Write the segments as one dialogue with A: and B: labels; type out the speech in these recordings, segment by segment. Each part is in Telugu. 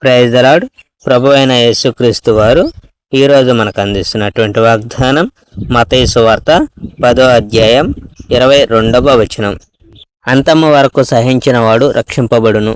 A: Praise the lord. ప్రభు అయిన యేసుక్రీస్తు వారు ఈరోజు మనకు అందిస్తున్నటువంటి వాగ్దానం మత్తయి సువార్త 10వ అధ్యాయం 22వ వచనం. అంతము వరకు సహించిన వాడు రక్షింపబడును.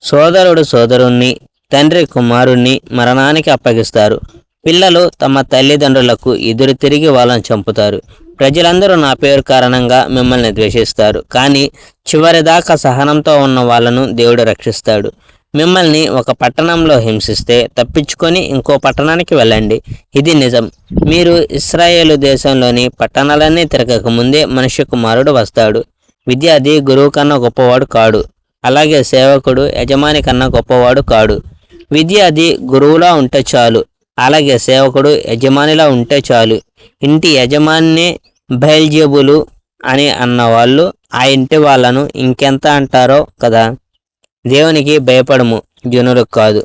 A: సోదరుడు సోదరుణ్ణి, తండ్రి కుమారుణ్ణి మరణానికి అప్పగిస్తారు. పిల్లలు తమ తల్లిదండ్రులకు ఎదురు తిరిగి వాళ్ళని చంపుతారు. ప్రజలందరూ నా పేరు కారణంగా మిమ్మల్ని ద్వేషిస్తారు, కానీ చివరిదాకా సహనంతో ఉన్న వాళ్ళను దేవుడు రక్షిస్తాడు. మిమ్మల్ని ఒక పట్టణంలో హింసిస్తే తప్పించుకొని ఇంకో పట్టణానికి వెళ్ళండి. ఇది నిజం. మీరు ఇశ్రాయేలు దేశంలోని పట్టణాలన్నీ తిరగక ముందే మనుష్య కుమారుడు వస్తాడు. విద్యార్థి గురువు కన్నా గొప్పవాడు కాడు, అలాగే సేవకుడు యజమాని కన్నా గొప్పవాడు కాడు. విద్యార్థి గురువులా ఉంటే చాలు, అలాగే సేవకుడు యజమానిలా ఉంటే చాలు. ఇంటి యజమానినే బయల్జెబూలు అని అన్నవాళ్ళు ఆ ఇంటి వాళ్ళను ఇంకెంత అంటారో కదా. దేవునికి భయపడము, జనులకు కాదు.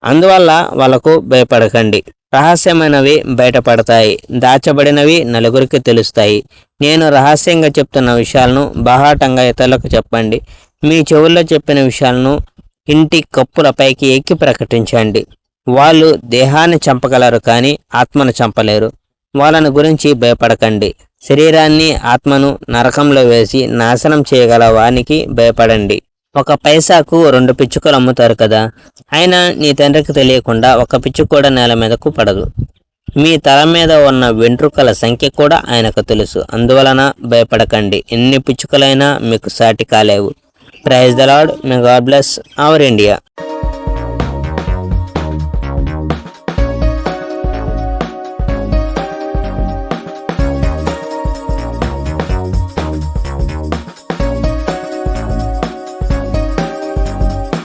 A: అందువల్ల వాళ్ళకు భయపడకండి. రహస్యమైనవి బయటపడతాయి, దాచబడినవి నలుగురికి తెలుస్తాయి. నేను రహస్యంగా చెప్తున్న విషయాలను బాహాటంగా ఇతరులకు చెప్పండి. మీ చెవుల్లో చెప్పిన విషయాలను ఇంటి కప్పుల పైకి ఎక్కి ప్రకటించండి. వాళ్ళు దేహాన్ని చంపగలరు, కానీ ఆత్మను చంపలేరు. వాళ్ళని గురించి భయపడకండి. శరీరాన్ని ఆత్మను నరకంలో వేసి నాశనం చేయగల వానికి భయపడండి. ఒక పైసాకు 2 పిచ్చుకలు అమ్ముతారు కదా. అయినా నీ తండ్రికి తెలియకుండా ఒక పిచ్చుక కూడా నేల మీదకు పడదు. మీ తల మీద ఉన్న వెంట్రుకల సంఖ్య కూడా ఆయనకు తెలుసు. అందువలన భయపడకండి. ఎన్ని పిచ్చుకలైనా మీకు సాటి కాలేవు. Praise the Lord. May God bless our India.